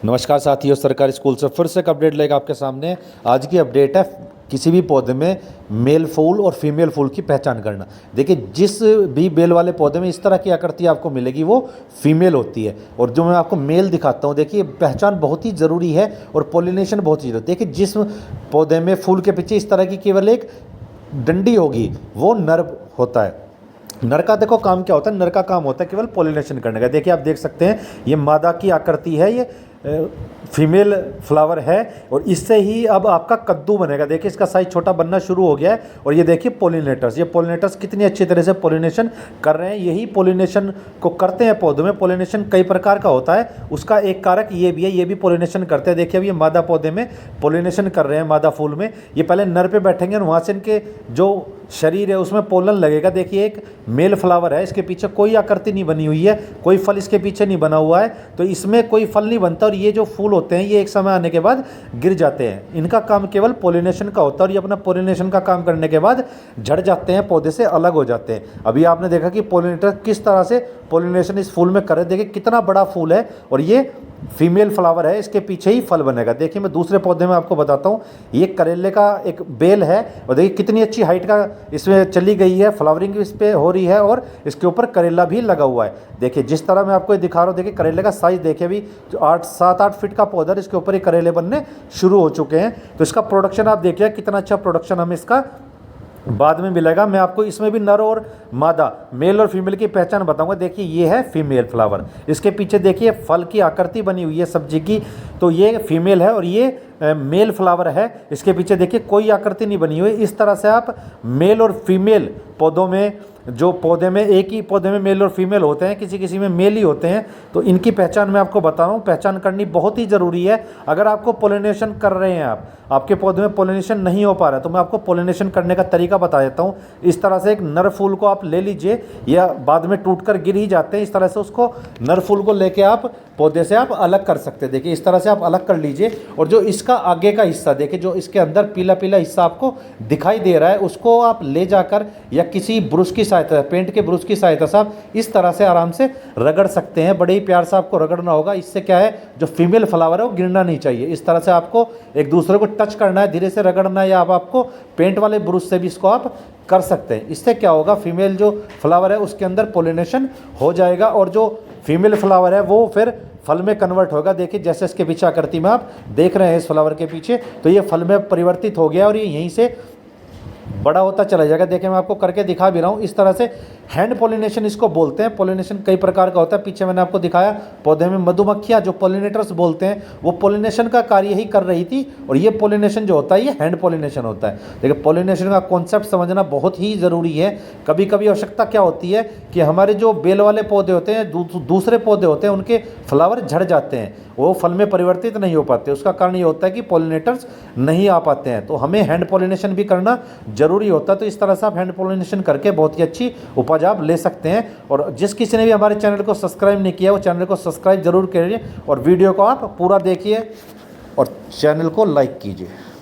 नमस्कार साथियों, सरकारी स्कूल से फिर से एक अपडेट लेकर आपके सामने। आज की अपडेट है किसी भी पौधे में मेल फूल और फीमेल फूल की पहचान करना। देखिए, जिस भी बेल वाले पौधे में इस तरह की आकृति आपको मिलेगी वो फीमेल होती है। और जो मैं आपको मेल दिखाता हूँ, देखिए पहचान बहुत ही ज़रूरी है और पोलिनेशन बहुत ही ज़रूरी है। देखिए, जिस पौधे में फूल के पीछे इस तरह की केवल एक डंडी होगी वो नर होता है। नर का देखो काम क्या होता है, नर का काम होता है केवल पोलिनेशन करने का। देखिए आप देख सकते हैं ये मादा की आकृति है, ये फीमेल फ्लावर है और इससे ही अब आपका कद्दू बनेगा। देखिए इसका साइज छोटा बनना शुरू हो गया है और ये देखिए पोलिनेटर्स, ये पोलिनेटर्स कितनी अच्छी तरह से पोलिनेशन कर रहे हैं। यही पोलिनेशन को करते हैं पौधों में। पोलिनेशन कई प्रकार का होता है, उसका एक कारक ये भी है, ये भी पोलिनेशन करते हैं। देखिए अब ये मादा पौधे में पोलिनेशन कर रहे हैं, मादा फूल में। ये पहले नर पे बैठेंगे और वहाँ से इनके जो शरीर है उसमें पोलन लगेगा। देखिए एक मेल फ्लावर है, इसके पीछे कोई आकृति नहीं बनी हुई है, कोई फल इसके पीछे नहीं बना हुआ है, तो इसमें कोई फल नहीं बनता। और ये जो फूल होते हैं ये एक समय आने के बाद गिर जाते हैं। इनका काम केवल पोलिनेशन का होता है और ये अपना पोलिनेशन का काम करने के बाद झड़ जाते हैं, पौधे से अलग हो जाते हैं। अभी आपने देखा कि पोलिनेटर किस तरह से पोलिनेशन इस फूल में कर रहे हैं। देखिए कितना बड़ा फूल है और ये फीमेल फ्लावर है, इसके पीछे ही फल बनेगा। देखिए मैं दूसरे पौधे में आपको बताता हूँ, ये करेले का एक बेल है और देखिए कितनी अच्छी हाइट का इसमें चली गई है, फ्लावरिंग इस पर हो रही है और इसके ऊपर करेला भी लगा हुआ है। देखिए जिस तरह मैं आपको दिखा रहा हूँ, देखिए करेले का साइज देखिए, अभी 7-8 फीट का पौधा है, इसके ऊपर ही करेले बनने शुरू हो चुके हैं। तो इसका प्रोडक्शन आप देखिए कितना अच्छा प्रोडक्शन हमें इसका बाद में मिलेगा। मैं आपको इसमें भी नर और मादा, मेल और फीमेल की पहचान बताऊंगा। देखिए ये है फीमेल फ्लावर, इसके पीछे देखिए फल की आकृति बनी हुई है सब्जी की, तो ये फीमेल है और ये मेल फ्लावर है। इसके पीछे देखिए कोई आकृति नहीं बनी हुई। इस तरह से आप मेल और फीमेल पौधों में, जो पौधे में एक ही पौधे में मेल और फीमेल होते हैं, किसी किसी में मेल ही होते हैं, तो इनकी पहचान मैं आपको बता रहा हूँ। पहचान करनी बहुत ही ज़रूरी है। अगर आपको पोलिनेशन कर रहे हैं, आपके पौधे में पोलिनेशन नहीं हो पा रहा है, तो मैं आपको पोलिनेशन करने का तरीका बता देता हूँ। इस तरह से एक नर फूल को आप ले लीजिए, या बाद में टूटकर गिर ही जाते हैं, इस तरह से उसको नर फूल को लेके आप पौधे से आप अलग कर सकते हैं। देखिए इस तरह से आप अलग कर लीजिए और जो इसका आगे का हिस्सा देखिए, जो इसके अंदर पीला पीला हिस्सा आपको दिखाई दे रहा है, उसको आप ले जाकर या किसी ब्रश की सहायता, पेंट के ब्रश की सहायता से आप इस तरह से आराम से रगड़ सकते हैं। बड़े ही प्यार से आपको रगड़ना होगा। इससे क्या है, जो फीमेल फ्लावर है वो गिरना नहीं चाहिए। इस तरह से आपको एक दूसरे को टच करना है, धीरे से रगड़ना है, या आपको पेंट वाले ब्रश से भी इसको आप कर सकते हैं। इससे क्या होगा, फीमेल जो फ्लावर है उसके अंदर पोलिनेशन हो जाएगा और जो फीमेल फ्लावर है वो फिर फल में कन्वर्ट होगा। देखिए जैसे इसके पीछे आकृति में आप देख रहे हैं इस फ्लावर के पीछे, तो ये फल में परिवर्तित हो गया और ये यहीं से बड़ा होता चला जाएगा। देखिए मैं आपको करके दिखा भी रहा हूँ। इस तरह से हैंड पोलिनेशन इसको बोलते हैं। पोलिनेशन कई प्रकार का होता है, पीछे मैंने आपको दिखाया पौधे में मधुमक्खियाँ जो पोलिनेटर्स बोलते हैं, वो पोलिनेशन का कार्य ही कर रही थी और ये पोलिनेशन जो होता है ये हैंड पोलिनेशन होता है। देखिए पोलिनेशन का कॉन्सेप्ट समझना बहुत ही ज़रूरी है। कभी कभी आवश्यकता क्या होती है कि हमारे जो बेल वाले पौधे होते हैं, दूसरे पौधे होते हैं, उनके फ्लावर झड़ जाते हैं, वो फल में परिवर्तित नहीं हो पाते। उसका कारण ये होता है कि पोलिनेटर्स नहीं आ पाते हैं, तो हमें हैंड पोलिनेशन भी करना ज़रूरी होता है। तो इस तरह से आप हैंड पोलिनेशन करके बहुत ही अच्छी उपज आप ले सकते हैं। और जिस किसी ने भी हमारे चैनल को सब्सक्राइब नहीं किया, वो चैनल को सब्सक्राइब जरूर करिए और वीडियो को आप पूरा देखिए और चैनल को लाइक कीजिए।